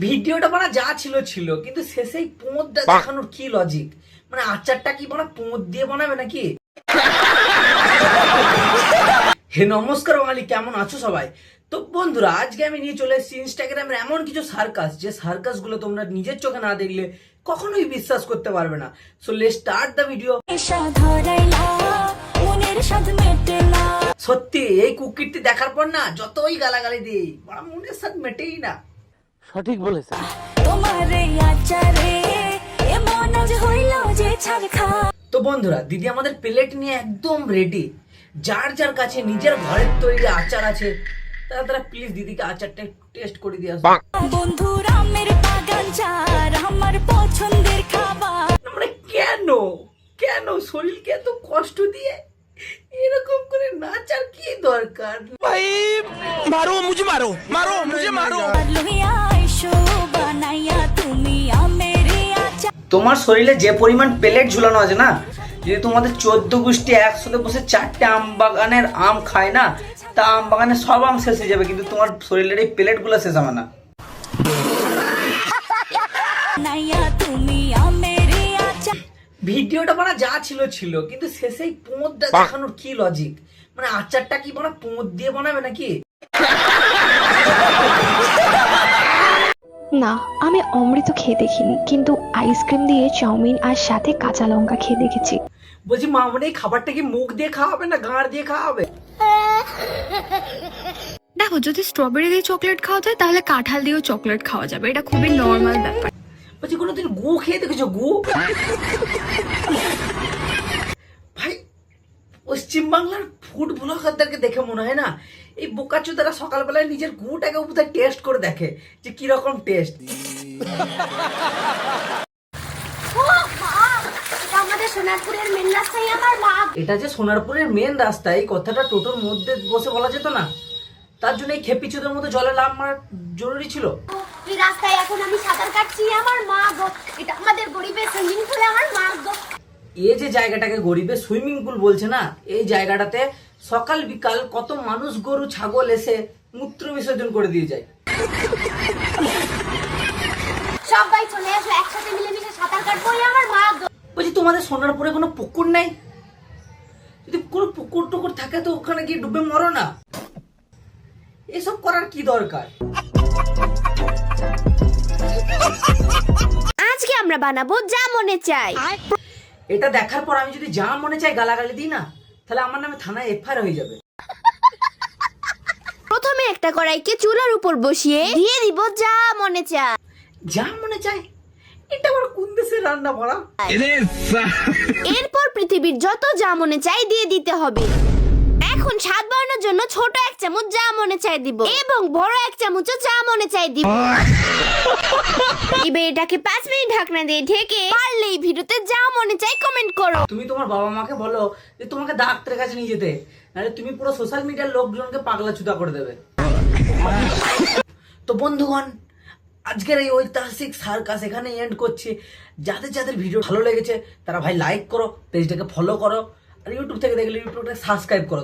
ভিডিওটা মানে যা ছিল ছিল, কিন্তু শেষেই পোঁতটা দেখানোর কি লজিক? মানে আচারটা কি মানে পোঁত দিয়ে বানাবে নাকি? হে নমস্কার বাঙালি, কেমন আছো সবাই? তো বন্ধুরা, আজকে আমি নিয়ে চলে এসেছি ইনস্টাগ্রামের এমন কিছু সার্কাস, যে সার্কাস গুলো তোমরা নিজের চোখে না দেখলে কখনোই বিশ্বাস করতে পারবে না। So let's start the video. সত্যি এই কুকিরটি দেখার পর না, যতই গালাগালি দিই বড় মনের সাথে মেটেই না। সঠিক বলেছেন। তো বন্ধুরা, দিদি আমাদের প্লেট নিয়ে একদম রেডি। যার যার কাছে নিজের ঘরের তৈরি আচার আছে, তারা তারা প্লিজ দিদিকে আচারটা টেস্ট করে দিয়ে আসবে। বন্ধুরা মের বাগান চার আমার পছন্দের খাবার। মানে কেন কেন শরীরকে এত কষ্ট দিয়ে এরকম করে নাচার কি দরকার? ভাই মারো মুঝে, মারো মারো মুঝে, মারো। লইয়া আইসো বানাইয়া তুমি আমেরে আচার। তোমার শরীরে যে পরিমাণ প্লেট ঝুলানো আছে না, যদি তোমাদের 14 গোষ্ঠী একসাথে বসে 4টে আম বাগানের আম খায় না, তা আম বাগানের সব আম শেষ হয়ে যাবে, কিন্তু তোমার শরীরের এই প্লেট গুলো শেষ হবে না। বানাইয়া তুমি আমেরে আচার। ভিডিওটা মানে যা ছিল ছিল, কিন্তু শেষেই পোঁতটা দেখানোর কি লজিক? মানে আচারটা কি মানে পোঁত দিয়ে বানাবে নাকি? না, আমি অমৃত খেয়ে দেখিনি, কিন্তু আইসক্রিম দিয়ে চাউমিন আর সাথে কাঁচা লঙ্কা খেয়ে দেখেছি। বলছি মামনি, এই খাবারটা কি মুখ দিয়ে খাওয়াবে না গাঁড় দিয়ে খাওয়াবে? দেখো, যদি স্ট্রবেরি দিয়ে চকলেট খাওয়া যায় তাহলে কাঁঠাল দিয়েও চকলেট খাওয়া যাবে, এটা খুবই নর্মাল ব্যাপার। বলছি কোনোদিন গু খেয়ে দেখেছো? গু ভাই, পশ্চিমবাংলার ফুড ব্লগারদেরকে দেখে মনে হয় না, এই বোকাচোদারা সকালবেলায় নিজের গুটাকে বোধহয় টেস্ট করে দেখে যে কিরকম টেস্ট। আমাদের সোনারপুরের মেন রাস্তায় আমার মা। এটা যে সোনারপুরের মেন রাস্তা, এই কথাটা টোটোর মধ্যে বসে বলা যেত না? তার জন্য এই খেপিচুদের মতো জলে লাভ মারা জরুরি ছিল? এই রাস্তায় এখন আমি সাঁতার কাটছি আমার মা গো। এটা আমাদের গরিবের সুইমিং পুল আমার মা গো। এই যে জায়গাটাকে গরিবের সুইমিং পুল বলছে না, এই জায়গাটাতে সকাল বিকাল কত মানুষ গরু ছাগল এসে মূত্র বিসর্জন করে দিয়ে যায়। সবাই চলে আসো, একসাথে মিলেমিশে সাঁতার কাটবো আমার মা গো। বলছি তোমাদের সোনারপুরে কোনো পুকুর নাই? যদি কোনো পুকুর টুকুর থাকে তো ওখানে গিয়ে ডুবে মরো না। এসব করার কি দরকার? আজকে আমরা বানাবো যা মনে চাই। এটা দেখার পর আমি যদি যা মনে চাই গালাগালি দিই না, তাহলে আমার নামে থানায় এফআইআর হয়ে যাবে। প্রথমে একটা কড়াইকে চুলার উপর বসিয়ে দিয়ে দিব যা মনে চাই। যা মনে চাই? এটা আবার কোন দেশের রান্না বলা? এরপর পৃথিবীর যত যা মনে চাই দিয়ে দিতে হবে। এখন স্বাদ বাড়ানোর জন্য ছোট 1 চামচ যা মনে চাই দিব এবং বড় 1 চামচও যা মনে চাই দিব। এবার এটাকে 5 মিনিট ঢাকনা দিয়ে ঢেকে পারলে এই ভিডিওতে যা মনে চাই কমেন্ট করো। তুমি তোমার বাবা মাকে বলো যে তোমাকে ডাক্তারের কাছে নিয়ে যেতে, নাহলে তুমি পুরো সোশ্যাল মিডিয়ার লোকজনকে পাগলা চুদা করে দেবে। তো বন্ধুগণ, আজকের এই ঐতিহাসিক সার্কাস এখানে এন্ড করছি। যাদের যাদের ভিডিও ভালো লেগেছে তারা ভাই লাইক করো, পেজটাকে ফলো করো, আর ইউটিউব থেকে দেখলে ইউটিউবটাকে সাবস্ক্রাইব করো।